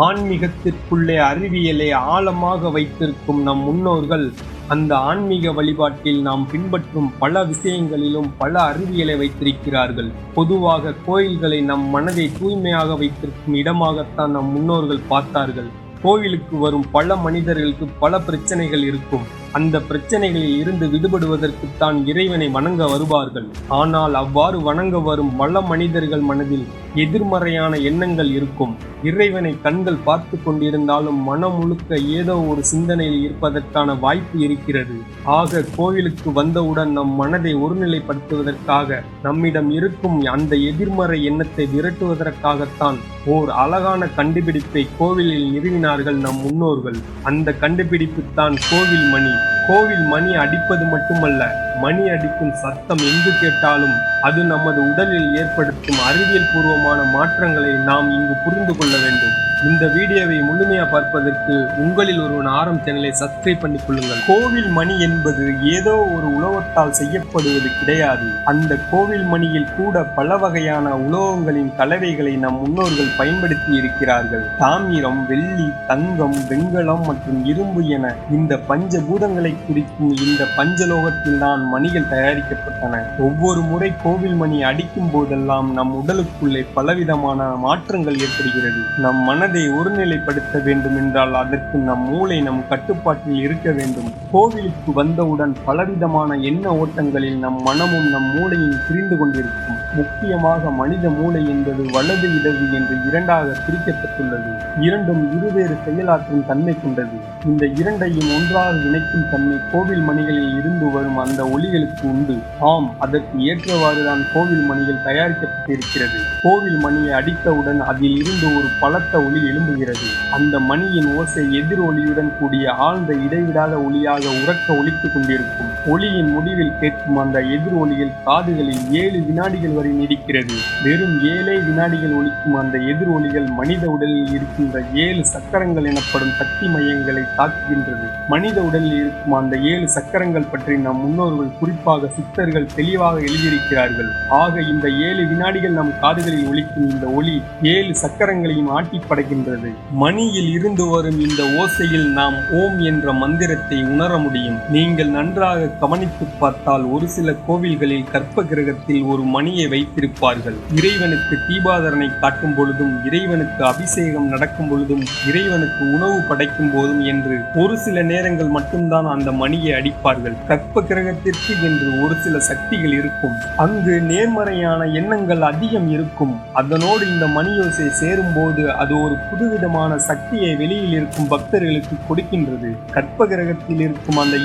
ஆன்மீகத்திற்குள்ளே அறிவியலை ஆழமாக வைத்திருக்கும் நம் முன்னோர்கள் அந்த ஆன்மீக வழிபாட்டில் நாம் பின்பற்றும் பல விஷயங்களிலும் பல அறிவியலை வைத்திருக்கிறார்கள். பொதுவாக கோயில்களை நம் மனதை தூய்மையாக வைத்திருக்கும் இடமாகத்தான் நம் முன்னோர்கள் பார்த்தார்கள். கோவிலுக்கு வரும் பல மனிதர்களுக்கு பல பிரச்சனைகள் இருக்கும். அந்த பிரச்சனைகளில் இருந்து விடுபடுவதற்குத்தான் இறைவனை வணங்க வருவார்கள். ஆனால் அவ்வாறு வணங்க வரும் பல மனிதர்கள் மனதில் எதிர்மறையான எண்ணங்கள் இருக்கும். இறைவனை கண்கள் பார்த்து கொண்டிருந்தாலும் மனம் முழுக்க ஏதோ ஒரு சிந்தனையில் இருப்பதற்கான வாய்ப்பு இருக்கிறது. ஆக கோவிலுக்கு வந்தவுடன் நம் மனதை ஒருநிலைப்படுத்துவதற்காக நம்மிடம் இருக்கும் அந்த எதிர்மறை எண்ணத்தை விரட்டுவதற்காகத்தான் ஓர் அழகான கண்டுபிடிப்பை கோவிலில் நிறுவினார்கள் நம் முன்னோர்கள். அந்த கண்டுபிடிப்பு தான் கோவில் மணி. கோவில் மணி அடிப்பது மட்டுமல்ல, மணி அடிக்கும் சத்தம் எங்கு கேட்டாலும் அது நமது உடலில் ஏற்படுத்தும் அறிவியல் பூர்வமான மாற்றங்களை நாம் இங்கு புரிந்து கொள்ள வேண்டும். இந்த வீடியோவை முழுமையா பார்ப்பதற்கு உங்களில் ஒருவன் RM சேனலை சப்ஸ்கிரைப் பண்ணிக் கொள்ளுங்கள். கோவில் மணி என்பது ஏதோ ஒரு உலோகத்தால் செய்யப்படுவது கிடையாது. அந்த கோவில் மணியில் கூட பல வகையான உலோகங்களின் கலவைகளை நம் முன்னோர்கள் பயன்படுத்தி இருக்கிறார்கள். தாமிரம், வெள்ளி, தங்கம், வெண்கலம் மற்றும் இரும்பு என இந்த பஞ்சபூதங்களை குறிக்கும் இந்த பஞ்சலோகத்தில் தான் மணிகள் தயாரிக்கப்பட்டன. ஒவ்வொரு முறை கோவில் மணி அடிக்கும் போதெல்லாம் நம் உடலுக்குள்ளே பலவிதமான மாற்றங்கள் ஏற்படுகிறது. நம் மனதை ஒருநிலைப்படுத்த வேண்டும் என்றால் அதற்கு நம் மூளை நம் கட்டுப்பாட்டில் இருக்க வேண்டும். கோவிலுக்கு வந்தவுடன் பலவிதமான எண்ண ஓட்டங்களில் நம் மனமும் நம் மூளையும் பிரிந்து கொண்டிருக்கும். முக்கியமாக மனித மூளை என்பது வலது இடது என்று இரண்டாக பிரிக்கப்பட்டுள்ளது. இரண்டும் இருவேறு செயலாற்றும் தன்மை கொண்டது. இந்த இரண்டையும் ஒன்றாக இணைக்கும் தன்மை கோவில் மணிகளில் இருந்து வரும் அந்த ஒளிகளுக்கு உண்டு. ஆம், அதற்கு ஏற்றவாறுதான் கோவில் மணிகள் தயாரிக்கப்பட்டிருக்கிறது. கோவில் மணியை அடித்தவுடன் அதில் இருந்து ஒரு பலத்த ஒளி எழும்புகிறது. அந்த மணியின் ஓசை எதிர் ஒளியுடன் கூடிய ஆழ்ந்த இடைவிடாத ஒளியாக உரக்க ஒலித்துக் கொண்டிருக்கும். ஒளியின் முடிவில் கேட்கும் அந்த எதிர் ஒளிகள் காதுகளில் 7 வினாடிகள் வரை நீடிக்கிறது. வெறும் 7 வினாடிகள் ஒலிக்கும் அந்த எதிர் ஒளிகள் மனித உடலில் இருக்கின்ற 7 சக்கரங்கள் எனப்படும் சக்தி மையங்களை தாக்குகின்றது. மனித உடலில் இருக்கும் அந்த 7 சக்கரங்கள் பற்றி நம் முன்னோர்கள் குறிப்பாக சித்தர்கள் தெளிவாக எழுதியிருக்கிறார்கள். ஆக இந்த 7 வினாடிகள் நம் காதுகளில் ஒலிக்கும் இந்த ஒளி 7 சக்கரங்களையும் ஆட்டி படைக்கின்றது. மணியில் இருந்து வரும் இந்த ஓசையில் நாம் ஓம் என்ற மந்திரத்தை உணர முடியும். நீங்கள் நன்றாக கவனித்து பார்த்தால் ஒரு சில கோவில்களில் கற்ப கிரகத்தில் ஒரு மணியை வைத்திருப்பார்கள். இறைவனுக்கு தீபாதரனை காட்டும் பொழுதும், இறைவனுக்கு அபிஷேகம் நடக்கும் பொழுதும், இறைவனுக்கு உணவு படைக்கும் போதும் என்று ஒரு சில நேரங்கள் மட்டும்தான் அந்த மணியை அடிப்பார்கள். கற்ப கிரகத்திற்கு என்று ஒரு சில சக்திகள் இருக்கும். அங்கு நேர்மறையான எண்ணங்கள் அதிகம் இருக்கும். அதனோடு இந்த மணியோசை சேரும் போது அது ஒரு புதுவிதமான சக்தியை வெளியில் இருக்கும் பக்தர்களுக்கு கொடுக்கின்றது. கற்ப கிரகத்தில் இருக்கும் அந்த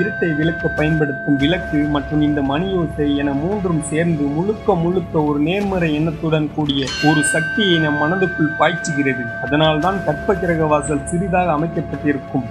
இருட்டை விளக்க பயன்படுத்தும் விளக்கு மற்றும் இந்த மணியோசை என மூன்றும் சேர்ந்து முழுக்க ஒரு நேர்மறை எண்ணத்துடன் கூடிய ஒரு சக்தியை நம் மனதுக்குள் பாய்ச்சுகிறது. அதனால்தான் கற்ப கிரக வாசல் சிறிதாக அமைக்கப்பட்டிருக்கும்.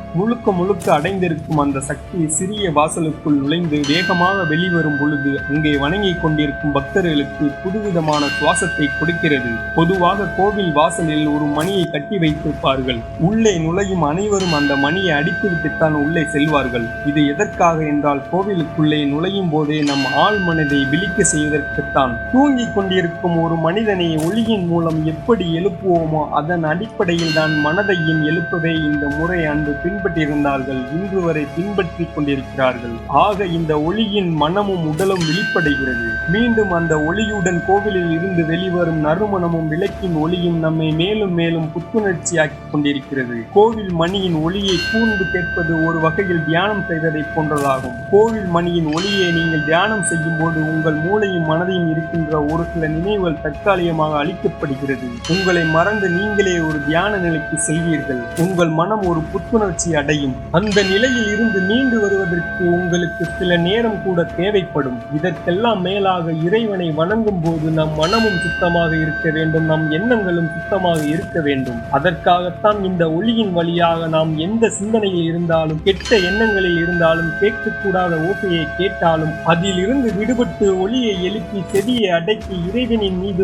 முழுக்க அடைந்திருக்கும் அந்த சக்தி சிறிய வாசலுக்குள் நுழைந்து வேகமாக வெளிவரும் பொழுது அங்கே வணங்கிக் கொண்டிருக்கும் பக்தர்களுக்கு புதுவிதமான சுவாசத்தை கொடுக்கிறது. பொதுவாக கோவில் வாசலில் ஒரு மணியை கட்டி வைத்திருப்பார்கள். உள்ளே நுழையும் அனைவரும் அந்த மணியை அடித்துவிட்டுத்தான் உள்ளே செல்வார்கள். இது எதற்காக என்றால் கோவிலுக்குள்ளே நுழையும் போதே நம் ஆள் மனதை விழிக்க செய்வதற்குத்தான். தூங்கிக் கொண்டிருக்கும் ஒரு மனிதனை ஒளியின் மூலம் எப்படி எழுப்புவோமோ அதன் அடிப்படையில் தான் மனதையும் எழுப்பவே இந்த முறை அன்று பின்பற்றியிருந்தார்கள். இன்று வரை பின்பற்றி கொண்டிருக்கிறார்கள். ஆக இந்த ஒளியின் மனமும் உடலும் வெளிப்படுகிறது. மீண்டும் அந்த ஒளியுடன் கோவிலில் இருந்து வெளிவரும் நறுமணமும் விளக்கின் ஒளியும் நம்மை மேலும் புத்துணர்ச்சியாக்கி கொண்டிருக்கிறது. கோவில் மணியின் ஒளியை கூர்ந்து கேட்பது ஒரு வகையில் தியானம் செய்வதை போன்றதாகும். கோவில் மணியின் ஒளியை நீங்கள் தியானம் செய்யும் போது உங்கள் மூளையும் மனதையும் இருக்கின்ற ஒரு சில நினைவுகள் தற்காலிகமாக அளிக்கப்படுகிறது. உங்களை மறந்து நீங்களே ஒரு தியான நிலைக்கு செல்வீர்கள். உங்கள் மனம் ஒரு புத்துணர்ச்சி அடையும். அந்த நிலையில் இருந்து மீண்டு வருவதற்கு உங்களுக்கு சில நேரம் கூட தேவைப்படும். இதற்கெல்லாம் மேலாக இறைவனை வணங்கும் போது நம் மனமும் சுத்தமாக இருக்க வேண்டும், நம் எண்ணங்களும் சுத்தமாக இருக்க வேண்டும். அதற்காகத்தான் இந்த ஒளியின் வழியாக நாம் எந்த சிந்தனையில் இருந்தாலும், கெட்ட எண்ணங்களில் இருந்தாலும், கேட்கக்கூடாத ஓசையை கேட்டாலும் அதில் இருந்து விடுபட்டு ஒளியை எழுப்பி செவியை அடக்கி இறைவனின் மீது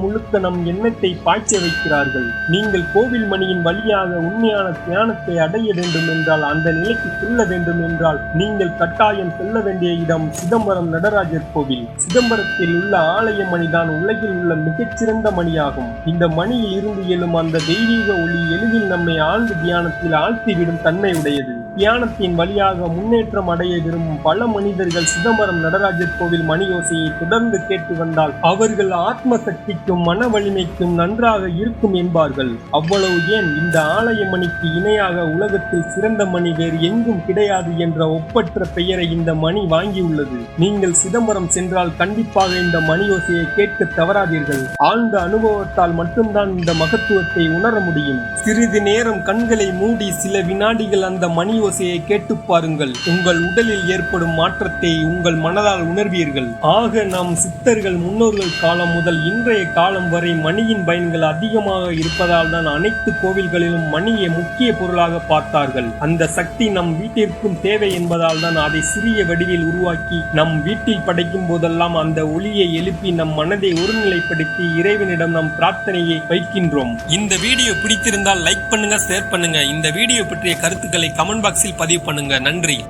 முழுக்க நம் எண்ணத்தை பாய்ச்ச வைக்கிறார்கள். நீங்கள் கோவில் மணியின் வழியாக உண்மையான தியானத்தை அடைய வேண்டும் என்றால், அந்த நிலைக்கு செல்ல வேண்டும் என்றால் நீங்கள் கட்டாயம் செல்ல வேண்டிய இடம் சிதம்பரம் நடராஜர் கோவில். சிதம்பரத்தில் உள்ள ஆலய மணிதான் உலகில் உள்ள மிகச்சிறந்த மணியாகும். இந்த மணியில் இருந்து இருந்து எழும் அந்த தெய்வீக ஒளி எளிதில் நம்மை ஆழ்ந்த தியானத்தில் ஆழ்த்திவிடும் தன்மை உடையது. தியானத்தின் வழியாக முன்னேற்றம் அடைய விரும்பும் பல மனிதர்கள் சிதம்பரம் நடராஜர் கோவில் மணி ஓசையை தொடர்ந்து கேட்டு வந்தால் அவர்கள் ஆத்ம சக்திக்கும் மன வலிமைக்கும் நன்றாக இருக்கும் என்பார்கள். அவ்வளவு ஏன், இந்த ஆலய மணிக்கு இணையாக உலகத்தில் சிறந்த மணி வேறு எங்கும் கிடையாது என்ற ஒப்பற்ற பெயரை இந்த மணி வாங்கியுள்ளது. நீங்கள் சிதம்பரம் சென்றால் கண்டிப்பாக இந்த மணி ஓசையை கேட்க தவறாதீர்கள். ஆழ்ந்த அனுபவத்தால் மட்டும்தான் இந்த மகத்துவத்தை உணர முடியும். சிறிது நேரம் கண்களை மூடி சில வினாடிகள் அந்த மணி ஓசையை கேட்டு பாருங்கள். உங்கள் உடலில் ஏற்படும் மாற்றத்தை உங்கள் மனதால் உணர்வீர்கள். ஆக நாம் சித்தர்கள் முன்னோர்கள் காலம் முதல் இன்றைய காலம் வரை மணியின் பயன்கள் அதிகமாக இருப்பதால் தான் அனைத்து கோவில்களிலும் மணியை முக்கிய பொருளாக பார்த்தார்கள். அந்த சக்தி நம் வீட்டிற்கும் தேவை என்பதால் தான் அதை சிறிய வடிவில் உருவாக்கி நம் வீட்டில் படைக்கும் போதெல்லாம் அந்த ஒளியை எழுப்பி நம் மனதை ஒருநிலைப்படுத்தி இறைவனிடம் நம் பிரார்த்தனையை வைக்கின்றோம். இந்த வீடியோ பிடித்திருந்தால் லைக் பண்ணுங்க, ஷேர் பண்ணுங்க. இந்த வீடியோ பற்றிய கருத்துக்களை கமெண்ட் பாக்ஸில் பதிவு பண்ணுங்க. நன்றி.